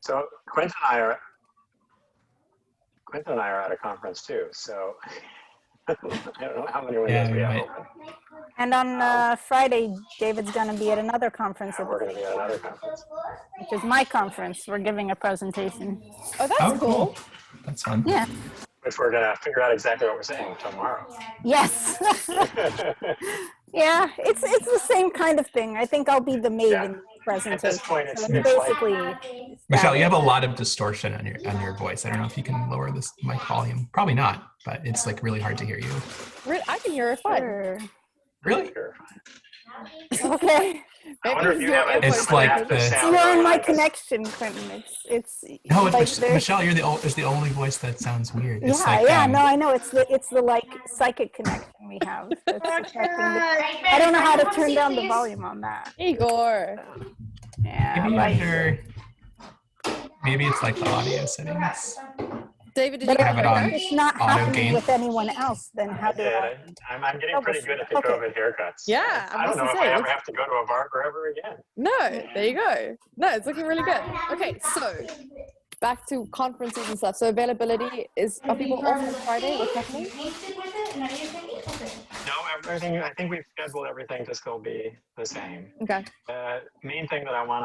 So Quentin and I are at a conference too. So I don't know how many windows we have open. And on Friday, David's going to be at another conference. We're going to be at another conference, which is my conference. We're giving a presentation. Oh, that's cool. That's fun. Yeah. Which we're going to figure out exactly what we're saying tomorrow. Yes. Yeah, it's the same kind of thing. I think I'll be the maid in the presentation. At this point, it's basically like, Michelle, you have a lot of distortion on your voice. I don't know if you can lower this mic volume. Probably not, but it's like really hard to hear you. I can hear it fine. Sure. Really? Okay. It's like you're on my connection, Quentin. It's no, like Michelle. You're the only voice that sounds weird. It's no, I know. It's the like psychic connection we have. I don't know how to turn down the volume on that. Igor. Yeah. Maybe it's like the audio settings. David, did you have it on it's not happening with anyone else, then how do I? I'm getting pretty good at the COVID haircuts. Yeah, I don't know if I ever have to go to a barber ever again. No, there you go. No, it's looking really good. Okay, so back to conferences and stuff. So availability are people off on Friday? What's happening? No, everything. I think we've scheduled everything to still be the same. Okay. The main thing that I want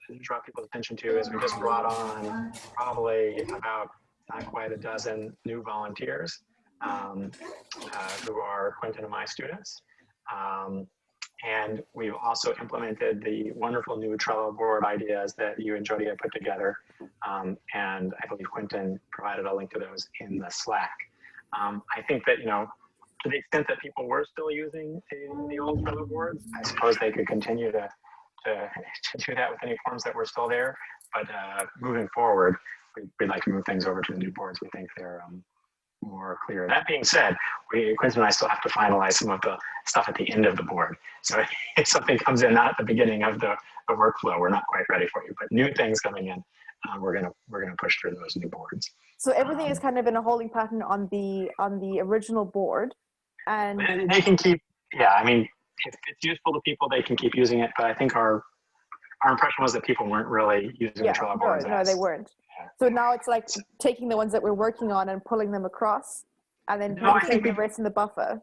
to draw people's attention to is we just brought on probably about not quite a dozen new volunteers who are Quentin and my students. And we've also implemented the wonderful new Trello board ideas that you and Jody have put together. And I believe Quentin provided a link to those in the Slack. I think that, to the extent that people were still using the old Trello boards, I suppose they could continue to do that with any forms that were still there. But moving forward, we'd like to move things over to the new boards. We think they're more clear. That being said, Quentin and I still have to finalize some of the stuff at the end of the board. So if something comes in not at the beginning of the workflow, we're not quite ready for you. But new things coming in, we're gonna push through those new boards. So everything is kind of in a holding pattern on the original board, and they can keep. Yeah, I mean, if it's useful to people, they can keep using it. But I think our impression was that people weren't really using the Trello boards. No, they weren't. Yeah. So now it's like taking the ones that we're working on and pulling them across, and then taking the rest in the buffer.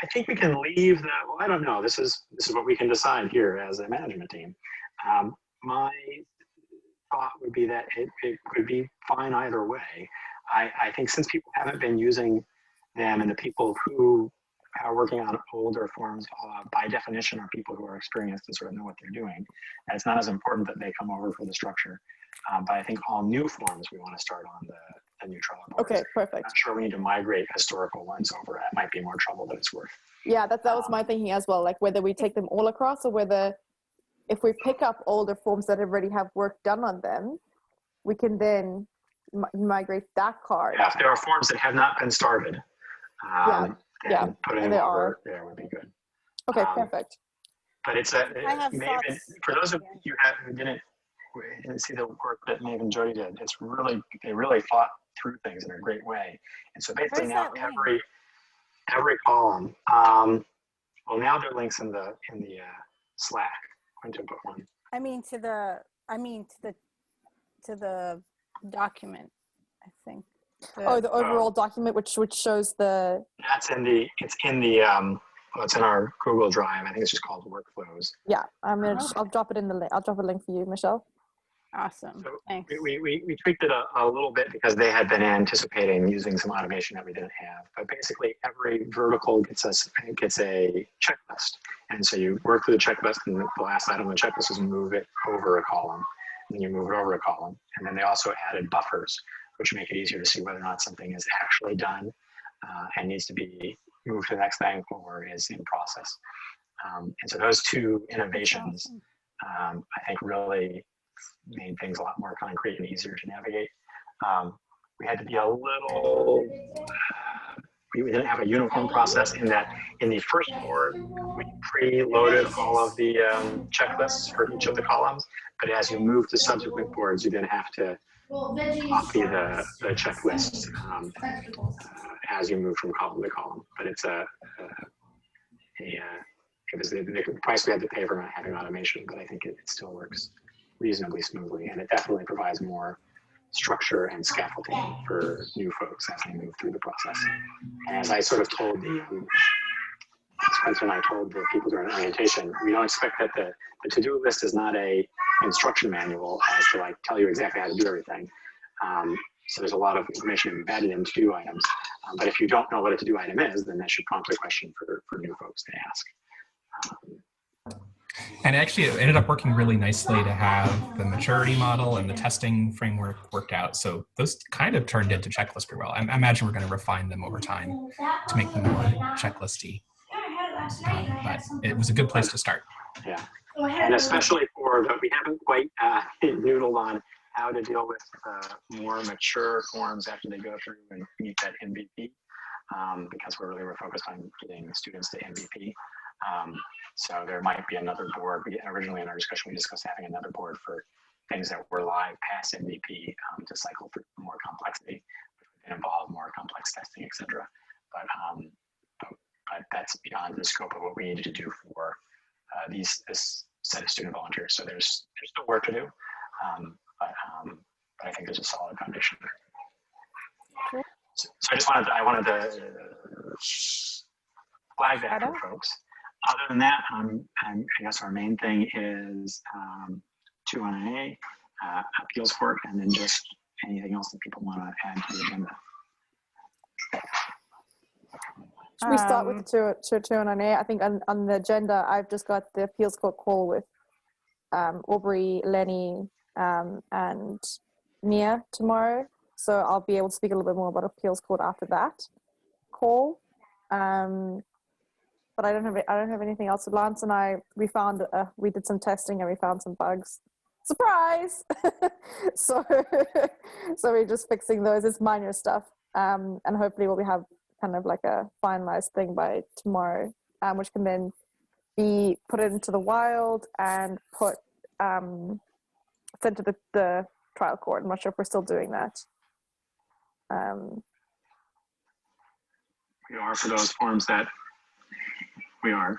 I think we can leave that. Well, I don't know. This is what we can decide here as a management team. My thought would be that it could be fine either way. I think since people haven't been using them, and the people who are working on older forms, by definition, are people who are experienced and sort of know what they're doing. And it's not as important that they come over for the structure. But I think all new forms we want to start on the new Trello boards. Okay, perfect. I'm not sure we need to migrate historical ones over. That might be more trouble than it's worth. Yeah, that was my thinking as well. Like whether we take them all across, or whether if we pick up older forms that already have work done on them, we can then migrate that card. Yeah, if there are forms that have not been started, putting them over there would be good. Okay, perfect. But it's Maven, for those of you who didn't see the work that Maven and Jody did, they really thought through things in a great way. And so basically now every column, well, now there are links in the Slack. Quentin put one. I mean to the document, I think. The overall document, which shows the. It's in our Google Drive. I think it's just called Workflows. Yeah, I'll drop it in the link. I'll drop a link for you, Michelle. Awesome. So thanks. We tweaked it a little bit because they had been anticipating using some automation that we didn't have. But basically, every vertical gets a checklist, and so you work through the checklist, and the last item on the checklist is move it over a column, and you move it over a column, and then they also added buffers, which make it easier to see whether or not something is actually done and needs to be moved to the next thing or is in process. And so those two innovations, I think, really made things a lot more concrete and easier to navigate. We had to be a little, we didn't have a uniform process in that in the first board, we pre-loaded all of the checklists for each of the columns, but as you move to subsequent boards, you then have to copy the checklist as you move from column to column. But it's it was the price we had to pay for not having automation, but I think it still works. reasonably smoothly, and it definitely provides more structure and scaffolding for new folks as they move through the process. And as I sort of told Spencer and I told the people during orientation, we don't expect that the to-do list is not a instruction manual as to like tell you exactly how to do everything. So there's a lot of information embedded in to-do items. But if you don't know what a to-do item is, then that should prompt a question for new folks to ask. And actually, it ended up working really nicely to have the maturity model and the testing framework worked out. So those kind of turned into checklists pretty well. I imagine we're going to refine them over time to make them more checklisty. But it was a good place to start. Yeah, and especially for we haven't quite noodled on how to deal with more mature forms after they go through and meet that MVP, because we're focused on getting students to MVP. So there might be another board. Originally in our discussion, we discussed having another board for things that were live past MVP to cycle through more complexity, which would involve more complex testing, etc. But that's beyond the scope of what we needed to do for this set of student volunteers. So there's still work to do, but I think there's a solid foundation there. Cool. So I wanted to flag that for folks. Other than that, I guess our main thing is 2NIA, appeals court, and then just anything else that people want to add to the agenda. Should we start with 2NIA? I think on the agenda, I've just got the appeals court call with Aubrey, Lenny, and Mia tomorrow. So I'll be able to speak a little bit more about appeals court after that call. But I don't have anything else. Lance and I, we did some testing and we found some bugs. Surprise! so we're just fixing those. It's minor stuff, and hopefully we'll have kind of like a finalized thing by tomorrow, which can then be put into the wild and sent to the trial court. I'm not sure if we're still doing that. We are for those forms that we are.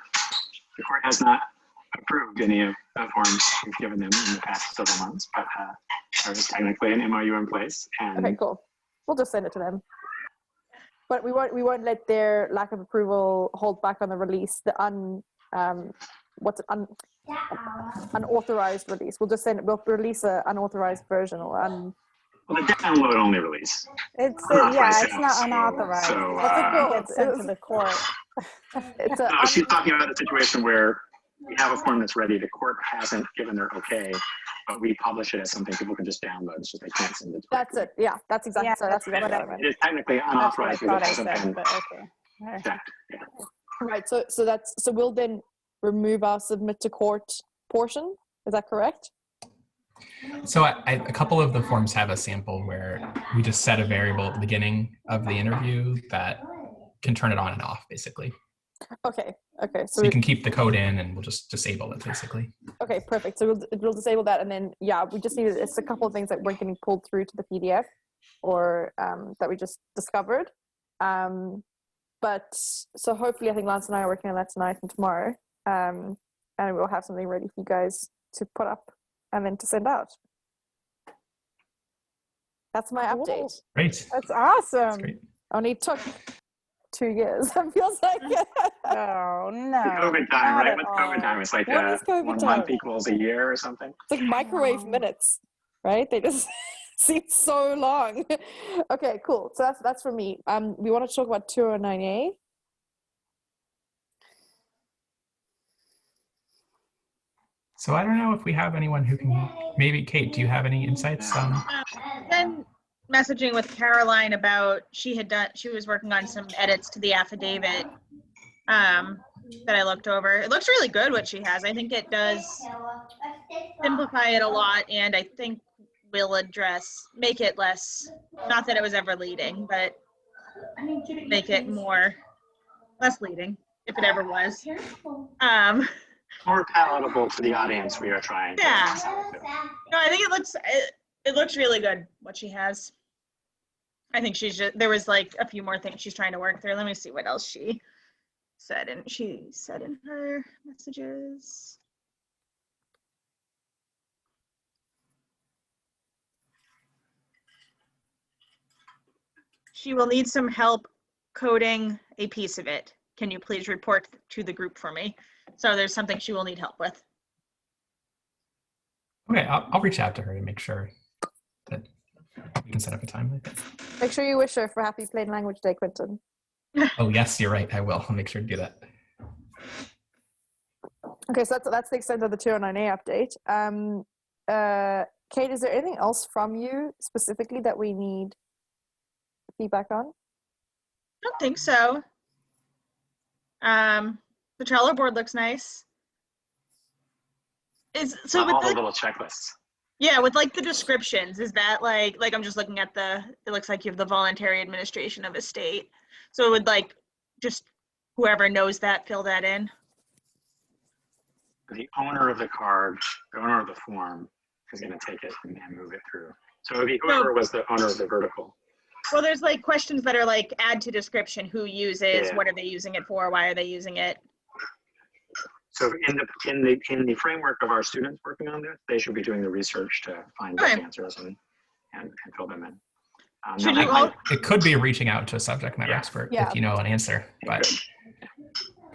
The court has not approved any of the forms we've given them in the past several months, but there is technically an MOU in place. And okay, cool. We'll just send it to them. But we won't let their lack of approval hold back on the release. The unauthorized release. We'll just we'll release an unauthorized version or well, the download only release. It's not unauthorized. So, it's sent to the court. She's talking about a situation where we have a form that's ready. The court hasn't given their okay, but we publish it as something people can just download, so they can't send it. That's it. Yeah, that's exactly. Yeah, so that's exactly what I meant. It is technically unauthorized because it hasn't been okay. checked. Yeah. Right. So we'll then remove our submit to court portion. Is that correct? So a couple of the forms have a sample where we just set a variable at the beginning of the interview that can turn it on and off, basically. Okay. So you can keep the code in and we'll just disable it, basically. Okay, perfect. So we'll disable that, and then we just need it's a couple of things that weren't getting pulled through to the PDF or that we just discovered. But so hopefully, I think Lance and I are working on that tonight and tomorrow, and we'll have something ready for you guys to put up and then to send out. That's my update. Great. That's awesome. That's great. Only took 2 years. It feels like. Oh no. COVID time, right? What's COVID time? It's like What is COVID 1 time? month equals a year or something. It's like microwave minutes, right? They just seem so long. Okay, cool. So that's for me. We want to talk about 209A. So I don't know if we have anyone who can, maybe Kate, do you have any insights? Then messaging with Caroline about she was working on some edits to the affidavit that I looked over. It looks really good what she has. I think it does simplify it a lot, and I think will make it less, not that it was ever leading, but make it less leading, if it ever was. More palatable for the audience we are trying. Yeah. No, I think it looks really good what she has. I think there was like a few more things she's trying to work through. Let me see what else she said in her messages. She will need some help coding a piece of it. Can you please report to the group for me? So there's something she will need help with. Okay, I'll reach out to her to make sure that we can set up a time. Make sure you wish her for Happy Plain Language Day, Quentin. Oh yes, you're right. I will. I'll make sure to do that. Okay, so that's the extent of the 209A update. Kate, is there anything else from you specifically that we need feedback on? I don't think so. The Trello board looks nice. So all with the little checklists. yeah, with like the descriptions, is that like I'm just looking at it looks like you have the voluntary administration of a state. So it would like just whoever knows that, fill that in. The owner of the card, the owner of the form is going to take it and move it through. So it would be whoever was the owner of the vertical. Well, there's like questions that are like add to description, who uses, Yeah. what are they using it for, why are they using it? So in the framework of our students working on this, they should be doing the research to find those Okay. answers and fill them in. Should now, you all, It could be reaching out to a subject matter Yeah. expert Yeah. if you know an answer, but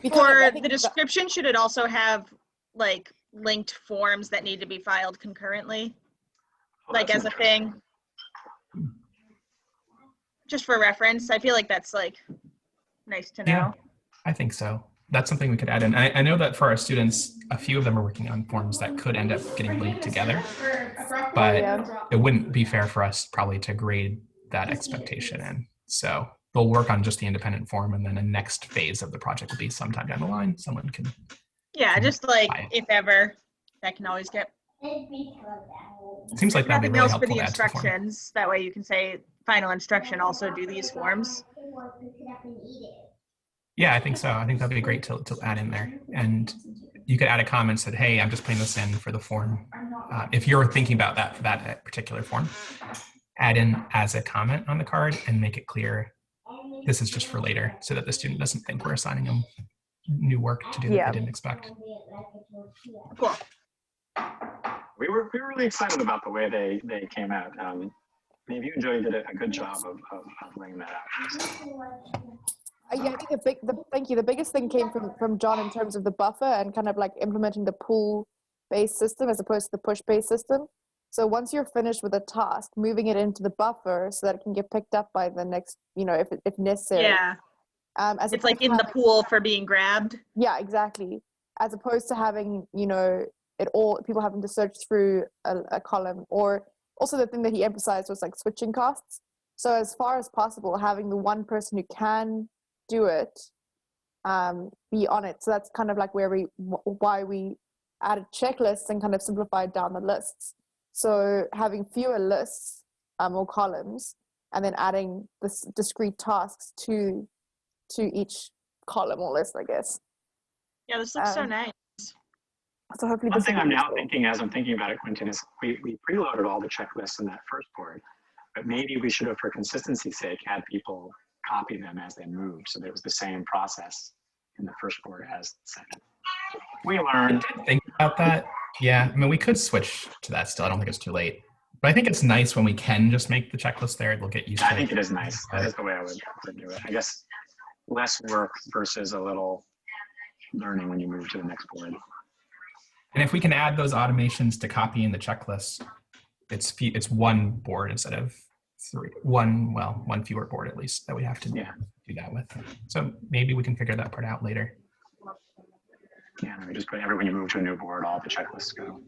Because I for think the that- description, should it also have like linked forms that need to be filed concurrently? Like that's as a thing? Just for reference, I feel like that's like nice to know. yeah, I think so. That's something we could add in. I know that for our students, a few of them are working on forms that could end up getting linked together, but yeah. it wouldn't be fair for us probably to grade that expectation in. So they'll work on just the independent form, and then a next phase of the project will be sometime down the line. Someone can. Yeah, just like Fine. if ever, that can always get. It seems like that'd be Nothing really else for helpful the to add to the form. instructions. That way you can say final instruction, also do these forms. Yeah, I think so. I think that'd be great to add in there. And you could add a comment that, hey, I'm just putting this in for the form. If you're thinking about that particular form, add in as a comment on the card and make it clear this is just for later so that the student doesn't think we're assigning them new work to do that Yeah. they didn't expect. Cool. We were really excited about the way they came out. Maybe you and Joey did a good job of laying that out. Yeah, I think thank you. The biggest thing came from John in terms of the buffer and kind of like implementing the pull-based system as opposed to the push-based system. So once you're finished with a task, moving it into the buffer so that it can get picked up by the next, if necessary. Yeah, As it's like opposed to in the having- pool for being grabbed. Yeah, exactly. As opposed to having, people having to search through a column, or also the thing that he emphasized was like switching costs. So as far as possible, having the one person who can do it, be on it. So that's kind of like why we added checklists and kind of simplified down the lists. So having fewer lists or columns, and then adding this discrete tasks to each column or list, I guess. Yeah, this looks so Um, nice. So hopefully One this thing will I'm be now useful. thinking as I'm thinking about it, Quentin, is we preloaded all the checklists in that first board, but maybe we should have, for consistency's sake, had people copy them as they moved so that it was the same process in the first board as the second. We learned. Think about that. Yeah, I mean, we could switch to that still. I don't think it's too late. But I think it's nice when we can just make the checklist there. They'll get used to I it. think it is nice. That is the way I would do it. I guess less work versus a little learning when you move to the next board. And if we can add those automations to copy in the checklist, it's one board instead of three. One fewer board at least that we have to do that with. So maybe we can figure that part out later. Yeah, we just put when you move to a new board, all the checklists go.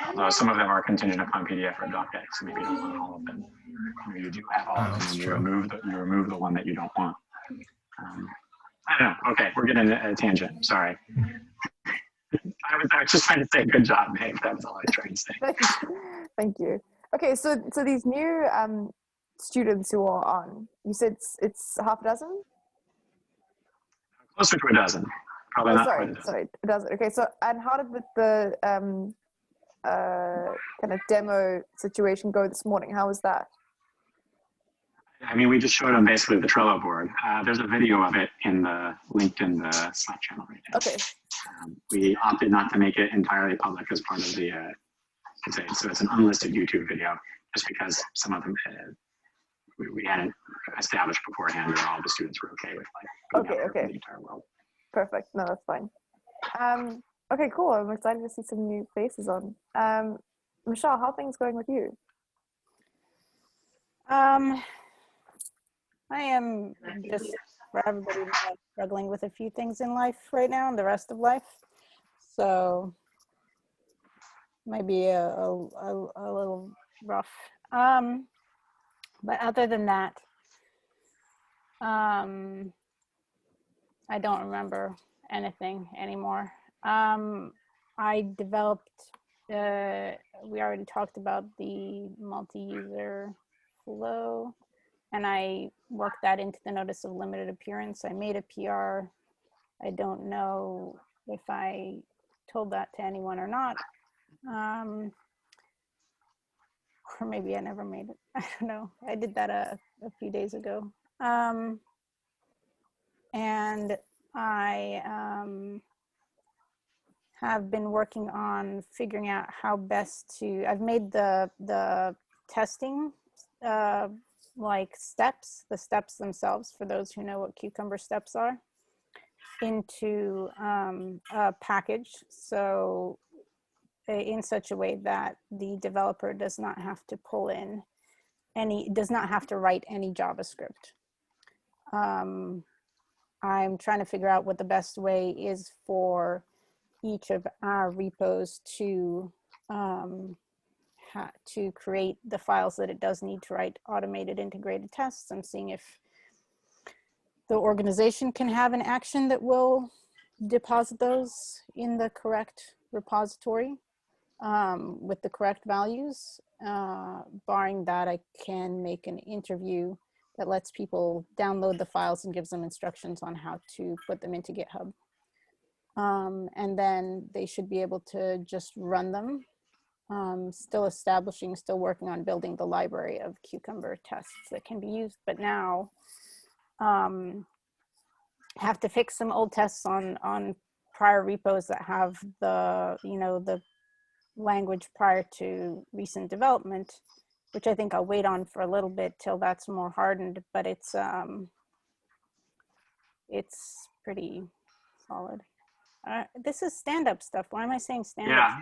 Although some of them are contingent upon PDF or docx, so maybe you don't want all of them. Maybe you do have all of them, that's and you true. remove the one that you don't want. I don't know. Okay, we're getting a tangent. Sorry. I was just trying to say good job, Meg. That's all I was trying to say. Thank you. Okay, so these new students who are on, you said it's half a dozen? Closer to a dozen. Probably not quite a dozen. Sorry, a dozen. Okay, so and how did the kind of demo situation go this morning? How was that? I mean, we just showed them basically the Trello board. There's a video of it linked in the Slack channel right now. Okay. We opted not to make it entirely public as part of the, so it's an unlisted YouTube video. just because some of them we hadn't established beforehand that all the students were okay with like being out there for the entire world. Perfect. No, that's fine. Okay, cool. I'm excited to see some new faces on. Michelle, how are things going with you? I am just, for everybody, struggling with a few things in life right now and the rest of life. So might be a little rough. But other than that, I don't remember anything anymore. I developed, we already talked about the multi-user flow, and I worked that into the notice of limited appearance. I made a PR. I don't know if I told that to anyone or not. Or maybe I never made it. I don't know. I did that a few days ago. And I have been working on figuring out how best to, I've made the testing like steps, the steps themselves, for those who know what Cucumber steps are, into a package. So in such a way that the developer does not have to pull in does not have to write any JavaScript. I'm trying to figure out what the best way is for each of our repos to create the files that it does need to write automated integrated tests. I'm seeing if the organization can have an action that will deposit those in the correct repository with the correct values. Barring that, I can make an interview that lets people download the files and gives them instructions on how to put them into GitHub. And then they should be able to just run them. Still working on building the library of Cucumber tests that can be used, but now have to fix some old tests on prior repos that have the language prior to recent development, which I think I'll wait on for a little bit till that's more hardened, but it's pretty solid. This is stand-up stuff. Why am I saying stand-up? Yeah,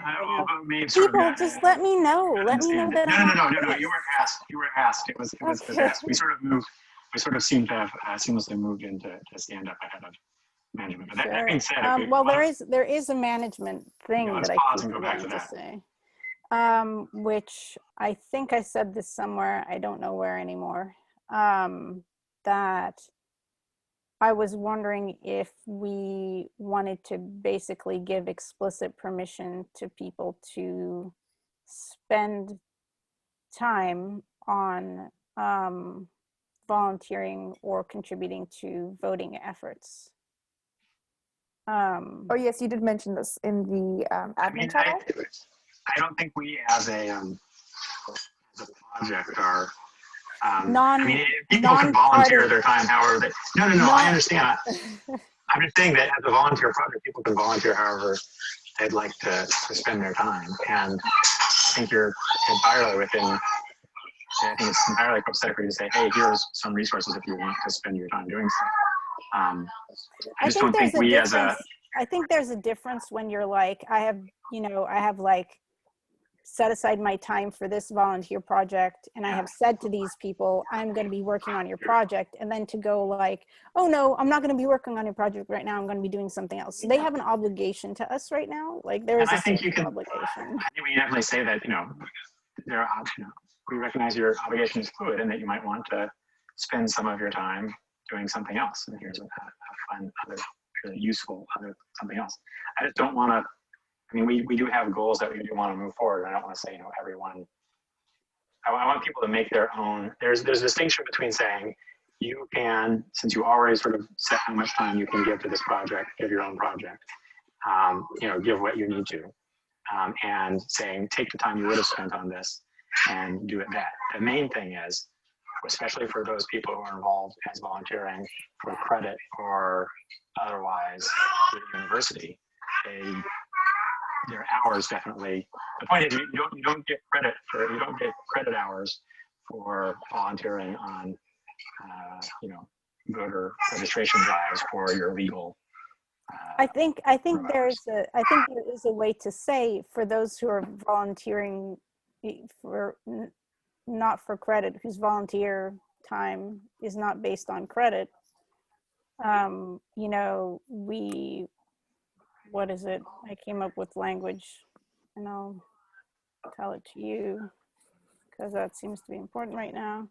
people, just let me know. Let me know that. No. You were asked. It was asked. We sort of seem to have seamlessly moved into stand-up ahead of management. But that being said, well, there is a management thing that I keep wanting to say, which I think I said this somewhere. I don't know where anymore. That I was wondering if we wanted to basically give explicit permission to people to spend time on volunteering or contributing to voting efforts. Oh yes, you did mention this in the admin channel. I don't think we as a project are. People can volunteer their time however they. No. I understand. I'm just saying that as a volunteer project, people can volunteer however they'd like to spend their time, and I think you're entirely within. I think it's entirely copacetic for you to say, "Hey, here's some resources if you want to spend your time doing so." I just don't think we as a. I think there's a difference when you're like, I have like set aside my time for this volunteer project, and I have said to these people, I'm going to be working on your project, and then to go like, oh no, I'm not going to be working on your project right now, I'm going to be doing something else. So they have an obligation to us right now. Like there is obligation. I think we definitely say that, there are, we recognize your obligation is fluid and that you might want to spend some of your time doing something else. And here's a fun, really useful, something else. I just don't want to. I mean, we do have goals that we do want to move forward. I don't want to say, everyone. I want people to make their own. There's a distinction between saying you can, since you already sort of set how much time you can give to this project, give your own project, give what you need to, and saying take the time you would have spent on this and do it that. The main thing is, especially for those people who are involved as volunteering for credit or otherwise with the university, their hours definitely. The point is, you don't get credit hours for volunteering on, voter registration drives for your legal. I think there is a way to say for those who are volunteering for not for credit, whose volunteer time is not based on credit. What is it? I came up with language, and I'll tell it to you because that seems to be important right now.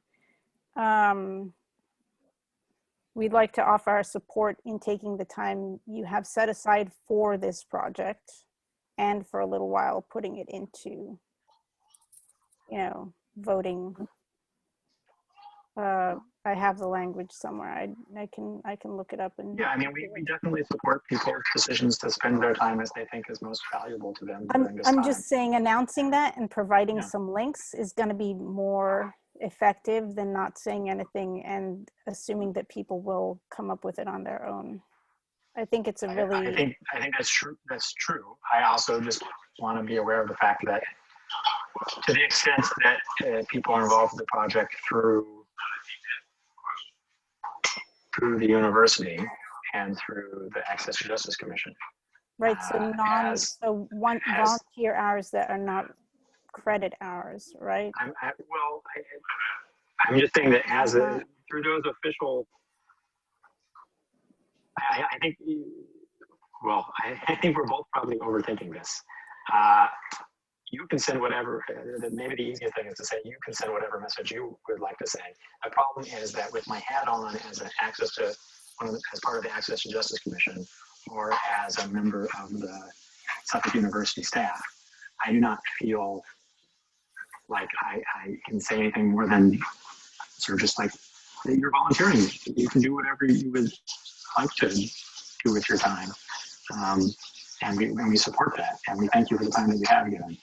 We'd like to offer our support in taking the time you have set aside for this project and for a little while putting it into, voting. I have the language somewhere. I can look it up and. Yeah, I mean, we definitely support people's decisions to spend their time as they think is most valuable to them during this I'm time. just saying announcing that and providing Yeah. some links is going to be more effective than not saying anything and assuming that people will come up with it on their own. I think it's a really. I think that's true. That's true. I also just want to be aware of the fact that, to the extent that people are involved with the project through the university and through the Access to Justice Commission. Right, so as volunteer hours that are not credit hours, right? I'm just saying that through those official, I think we're both probably overthinking this. You can send whatever, maybe the easiest thing is to say, you can send whatever message you would like to say. The problem is that with my hat on as part of the Access to Justice Commission, or as a member of the Suffolk University staff, I do not feel like I can say anything more than sort of just like, you're volunteering. You can do whatever you would like to do with your time. And we support that. And we thank you for the time that you have given.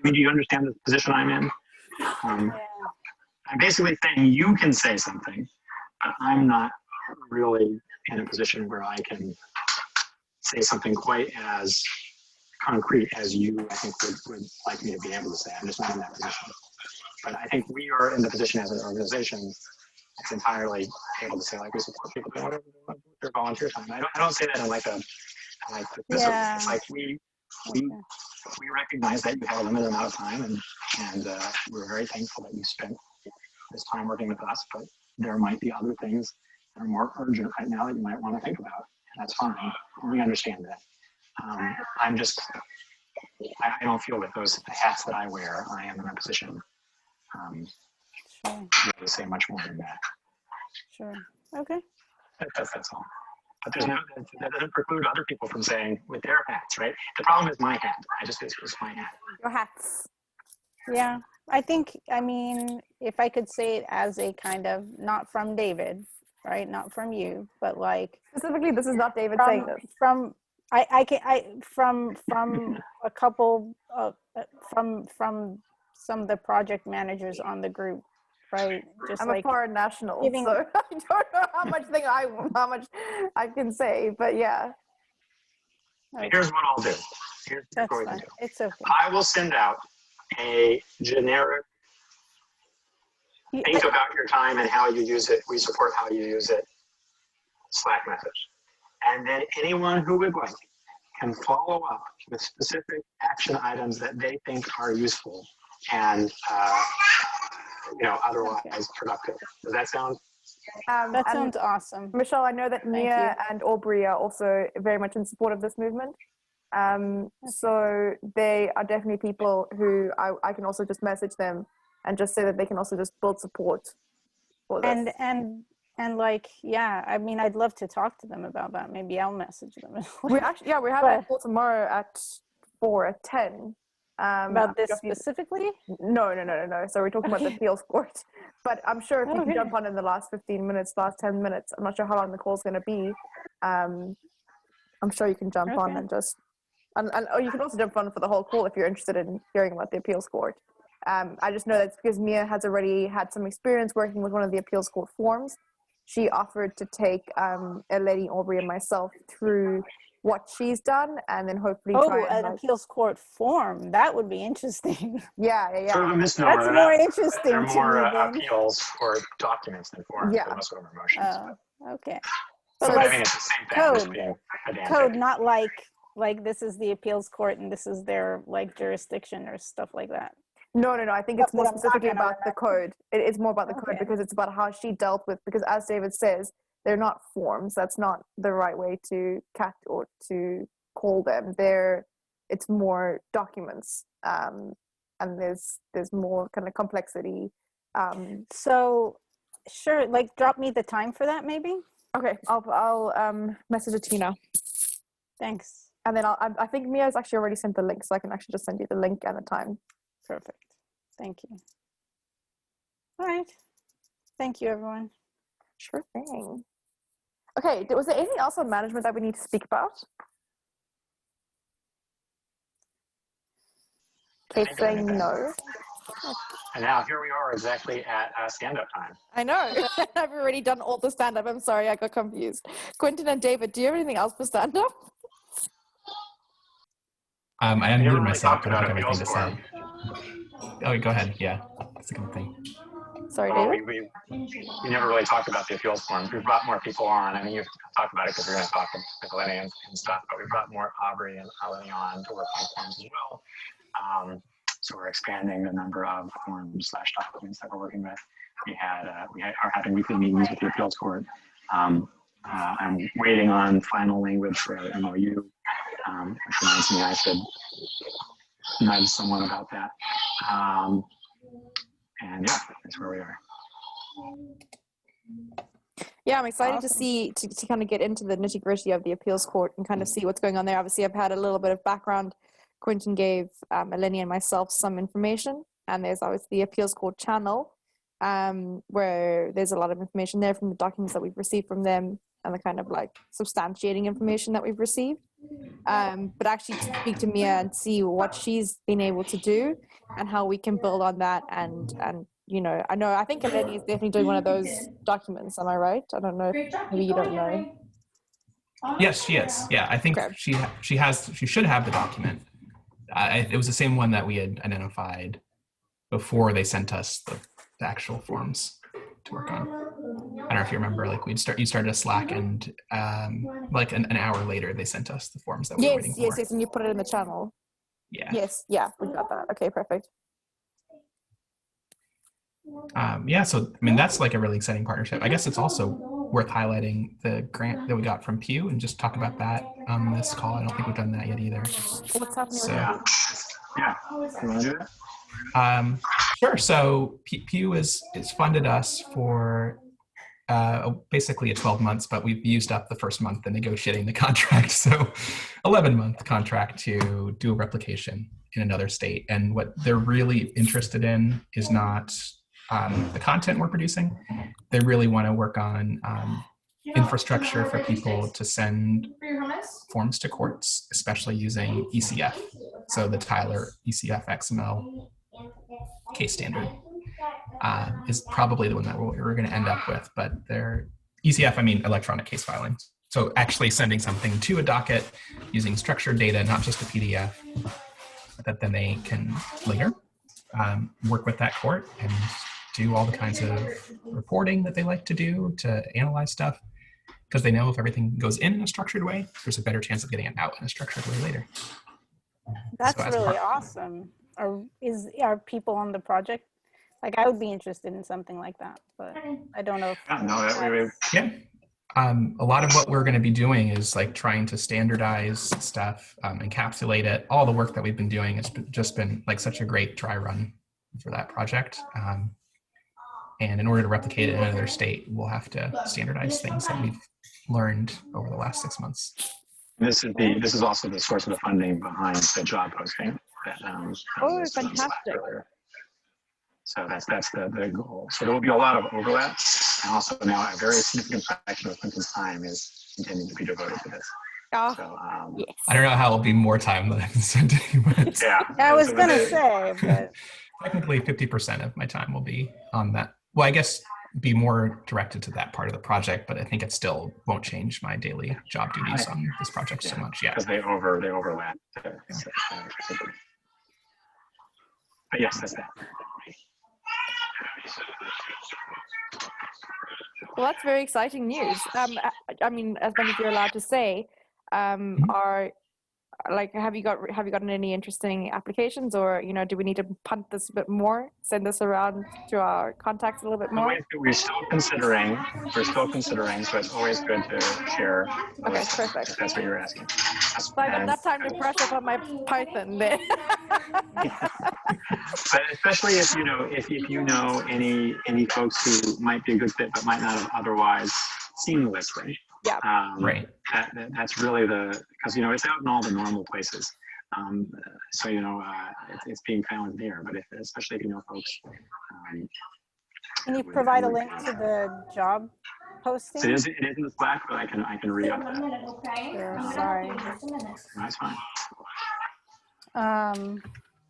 Do you understand the position I'm in? I'm basically saying you can say something, but I'm not really in a position where I can say something quite as concrete as you, I think, would like me to be able to say. I'm just not in that position. But I think we are in the position as an organization that's entirely able to say, like, we support people doing whatever they want with their volunteer time. I don't say that in like this. Yeah. It's like we recognize that you have a limited amount of time, and we're very thankful that you spent this time working with us, but there might be other things that are more urgent right now that you might want to think about, and that's fine. We understand that. I don't feel with those hats that I wear, I am in a position to say much more than that. Sure. Okay. That's all. But that doesn't preclude other people from saying with their hats, right? The problem is my hat. It's my hat. Your hats. Yeah. I mean, if I could say it as a kind of, not from David, right? Not from you, but like. Specifically, this is not David saying this. From a couple from some of the project managers on the group, right? Just I'm like a foreign national, so I don't know how much I can say, but yeah. Okay. Here's what I'll do. That's fine. It's okay. I will send out a generic think about your time and how you use it. We support how you use it Slack message. And then anyone who would like can follow up with specific action items that they think are useful and otherwise productive. Does that sound? That sounds awesome. Michelle, I know that Mia and Aubrey are also very much in support of this movement. So they are definitely people who I can also just message them and just say that they can also just build support for this. And like, yeah, I mean, I'd love to talk to them about that. Maybe I'll message them. We're having a call tomorrow at 10. About this specifically? No. So we're talking about the appeals court. But I'm sure if you can jump on in the last 15 minutes, last 10 minutes, I'm not sure how long the call's going to be. I'm sure you can jump on and just, and you can also jump on for the whole call if you're interested in hearing about the appeals court. I just know that's because Mia has already had some experience working with one of the appeals court forms. She offered to take Lady Aubrey and myself through what she's done, and then hopefully Oh, try and an appeals court form. That would be interesting. yeah. Sort of a misnomer. That's They're more not- interesting They're to more me then. appeals for documents than forms. Yeah. They're most of them are motions. Oh, okay. But, But I like mean, it's the same thing. Just code. being pedantic. code, not like this is the appeals court and this is their like jurisdiction or stuff like that. No. I think it's That's more what I'm specifically talking about the about. code. It's more about the code Okay. because it's about how she dealt with. Because as David says, they're not forms. That's not the right way to or to call them. It's more documents, and there's more kind of complexity. So sure, like drop me the time for that maybe. Okay, I'll message it to you now, Thanks. and then I think Mia's actually already sent the link, so I can actually just send you the link and the time. Perfect. Thank you. All right. Thank you, everyone. Sure thing. Okay, was there anything else on management that we need to speak about? Kate saying no. And now here we are exactly at stand-up time. I know. I've already done all the stand-up. I'm sorry, I got confused. Quentin and David, do you have anything else for stand-up? I We unmuted never really myself, talked but I about have everything to appeals say. Oh, go ahead. Yeah, that's a good thing. Sorry, Well, David. we never really talked about the appeals forms. We've brought more people on. I mean, you've talked about it because we're going to talk with Lenny and stuff, but we've brought more Aubrey and Eleni on to work on forms as well. So we're expanding the number of forms/documents that we're working with. We are having weekly meetings with the appeals court. I'm waiting on final language for our MOU, which reminds me I should nudge someone about that. And yeah, that's where we are. Yeah, I'm excited to Awesome. see to kind of get into the nitty-gritty of the appeals court and kind of see what's going on there. Obviously, I've had a little bit of background. Quentin gave Eleni and myself some information, and there's obviously the appeals court channel, where there's a lot of information there from the documents that we've received from them and the kind of like substantiating information that we've received. But actually to speak to Mia and see what she's been able to do and how we can build on that. And I think Eleni is definitely doing one of those documents. Am I right? I don't know. Maybe you don't know. Yes, she is. Yeah, I think Okay. she should have the document. It was the same one that we had identified before they sent us the actual forms to work on. I don't know if you remember, like you started a Slack and like an hour later they sent us the forms that we were waiting for. Yes, and you put it in the channel. Yeah. Yes, yeah, we got that. Okay, perfect. So I mean that's like a really exciting partnership. I guess it's also worth highlighting the grant that we got from Pew and just talk about that on this call. I don't think we've done that yet either. What's happening So, Yeah. You want to do that? Sure. So Pew is funded us for basically 12 months, but we've used up the first month in negotiating the contract. So 11-month contract to do a replication in another state. And what they're really interested in is not the content we're producing. They really want to work on infrastructure for people to send forms to courts, especially using ECF. So the Tyler ECF XML case standard is probably the one that we're going to end up with, but they're ECF, I mean electronic case filing. So actually sending something to a docket using structured data, not just a PDF, that then they can later work with that court and do all the kinds of reporting that they like to do to analyze stuff, because they know if everything goes in a structured way, there's a better chance of getting it out in a structured way later. That's So as really part- awesome. Are people on the project? Like I would be interested in something like that, but I don't know if Yeah, no, Yeah. A lot of what we're going to be doing is like trying to standardize stuff, encapsulate it. All the work that we've been doing has just been like such a great dry run for that project. And in order to replicate it in another state, we'll have to standardize things that we've learned over the last 6 months. This is also the source of the funding behind the job posting that Oh, was on Slack fantastic. earlier. So that's the goal. So there will be a lot of overlap, and also now a very significant fraction of Clinton's time is intended to be devoted to this. Oh, So yes. I don't know how it'll be more time than I've spent but yeah, I was So gonna the- say, but technically 50% of my time will be on that. Well, I guess be more directed to that part of the project, but I think it still won't change my daily job duties on this project so much. Yeah. Because they overlap. But yes, that's that. Well, that's very exciting news. I mean, as many of you are allowed to say, are like, have you gotten any interesting applications, or do we need to punt this a bit more, send this around to our contacts a little bit more? We're still considering. So it's always good to share. Okay, perfect. If that's what you're asking. So I got enough time to brush up on my Python there. But especially if you know any folks who might be a good fit but might not have otherwise seen the listing. Yeah. Right. That's really because it's out in all the normal places. So it's being found there. But especially if you know folks. Can you provide a link to the job posting? So it is in the Slack, but I can read up that. Sure, sorry. That's fine.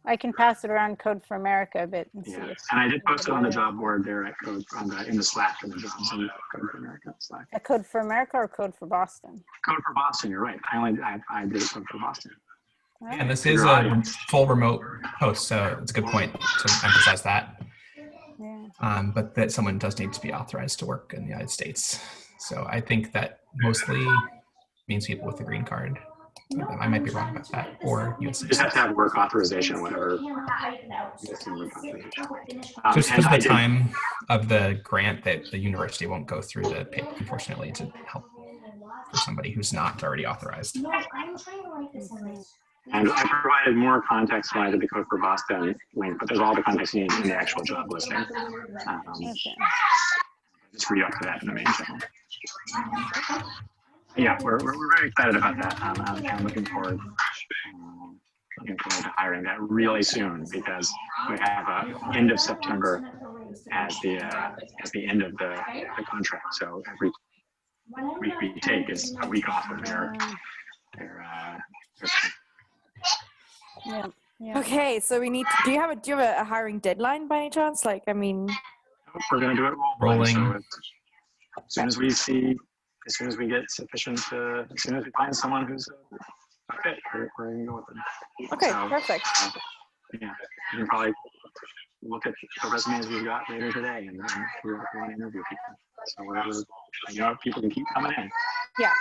I can pass it around Code for America a bit and see if. And I did post it on the job board there at Code in the Slack in the jobs in Code for America Slack. A Code for America or Code for Boston? Code for Boston. You're right. I did it Code for Boston. And this is a full remote post, so it's a good point to emphasize that. Yeah. But that someone does need to be authorized to work in the United States. So I think that mostly means people with a green card. I might be wrong about that, or US You just have to have work authorization, whatever. Just because of the time of the grant, that the university won't go through the paper, unfortunately, to help for somebody who's not already authorized. And I provided more context when I did the Code for Boston link, but there's all the context you need in the actual job listing. Okay. Just read up to that in the main channel. Yeah, we're very excited about that. I'm looking forward to hiring that really soon, because we have end of September as the end of the contract. So every week we take is a week off of their Yeah. Yeah. Okay, so we need to, do you have a hiring deadline by any chance? Like, I mean, we're going to do it rolling. Rolling. So as soon as we get sufficient, as soon as we find someone who's a fit, we're going to go with them. okay, So, perfect. Yeah, you can probably look at the resumes we've got later today and figure out if we want to interview people. So people can keep coming in. Yeah.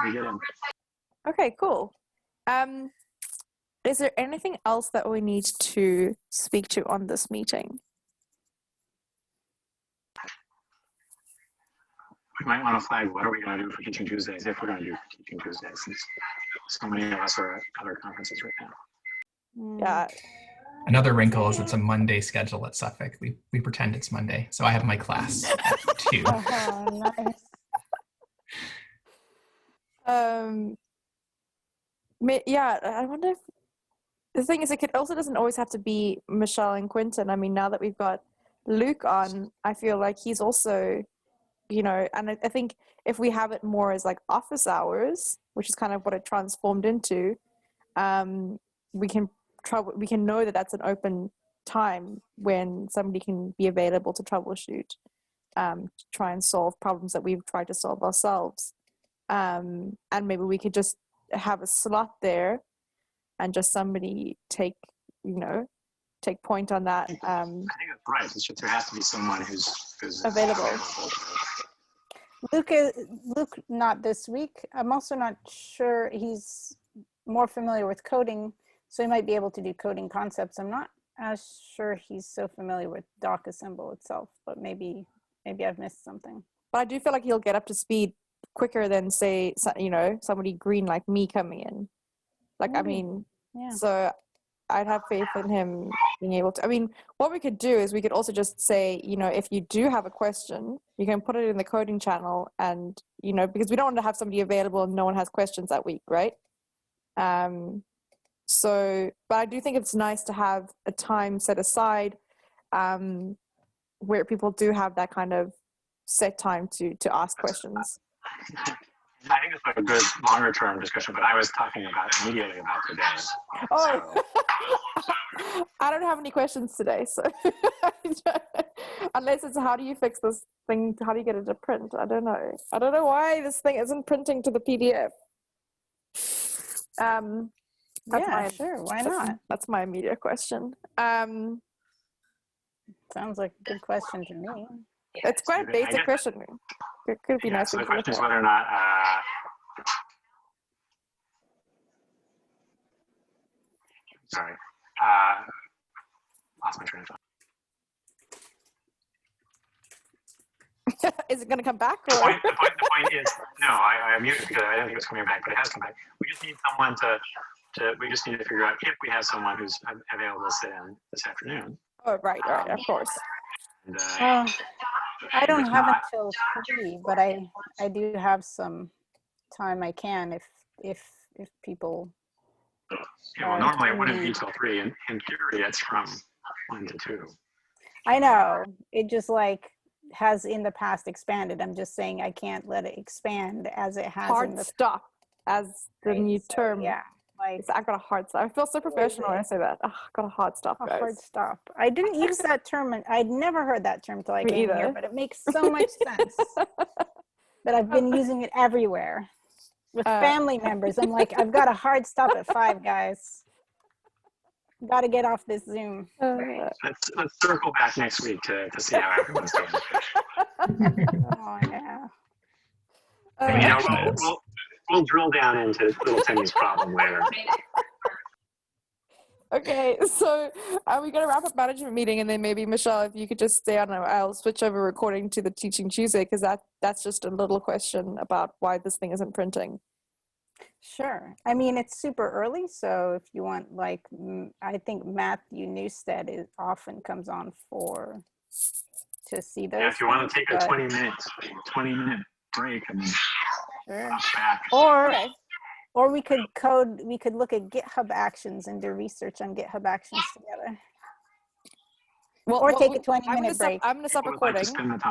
We get in. Okay, cool. Is there anything else that we need to speak to on this meeting? We might want to flag, what are we going to do for Teaching Tuesdays, if we're going to do Teaching Tuesdays, since so many of us are at other conferences right now. Yeah. Another wrinkle is it's a Monday schedule at Suffolk. We pretend it's Monday. So I have my class at 2. Oh, nice. Yeah, I wonder if the thing is, it also doesn't always have to be Michelle and Quinton. I mean, now that we've got Luke on, I feel like he's also, and I think if we have it more as like office hours, which is kind of what it transformed into, we can know that that's an open time when somebody can be available to troubleshoot, to try and solve problems that we've tried to solve ourselves. And maybe we could just have a slot there and just somebody take point on that. I think that's right. It's just there has to be someone who's available. Luke, not this week. I'm also not sure, he's more familiar with coding, so he might be able to do coding concepts. I'm not as sure he's so familiar with DocAssemble itself, but maybe I've missed something. But I do feel like he'll get up to speed quicker than, say, somebody green like me coming in. Like, I mean, yeah. So I'd have faith in him being able to. I mean, what we could do is we could also just say, if you do have a question, you can put it in the coding channel, and, because we don't want to have somebody available and no one has questions that week, right? So, but I do think it's nice to have a time set aside where people do have that kind of set time to ask questions. I think it's like a good longer term discussion, but I was talking about immediately about today. Oh, I don't have any questions today, so unless it's how do you fix this thing? How do you get it to print? I don't know. I don't know why this thing isn't printing to the PDF. That's Yeah, sure. Why not? That's my immediate question. Sounds like a good question to me. It's quite a I basic guess- question. It could be Yeah, nice so the things to look question is at. whether or not, sorry, lost my train of thought. Is it going to come back? The Or? point is, no, I muted because I didn't think it was coming back, but it has come back. We just need someone we just need to figure out if we have someone who's available to sit in this afternoon. Oh, right, of course. And, I don't if have not, until 3, but I do have some time I can if people. yeah, well, normally it wouldn't be till 3, and in theory it's from 1 to 2. I know it just like has in the past expanded. I'm just saying I can't let it expand as it has in Hard the stop as the right? new So, term. yeah, like I got a hard stop. I feel so professional when I say that. Oh, I got a hard stop, a guys. hard stop. I didn't use that term, and I'd never heard that term till I Me came here, either. but it makes so much sense that I've been using it everywhere with family members. I'm like, I've got a hard stop at 5, guys. Got to get off this Zoom. Let's circle back next week to see how everyone's doing. Oh yeah. And, we'll drill down into little Timmy's problem later. Okay, so we're going to wrap up management meeting, and then maybe Michelle, if you could just stay on, I'll switch over recording to the Teaching Tuesday, because that's just a little question about why this thing isn't printing. Sure. I mean, it's super early, so if you want, like, I think Matthew Newstead often comes on to see those. Yeah, if you want to take a but- 20-minute break and Sure. back. Or we could look at GitHub Actions and do research on GitHub Actions together. Well, Or take a 20-minute break. I'm going to stop Who would like to recording. spend the time?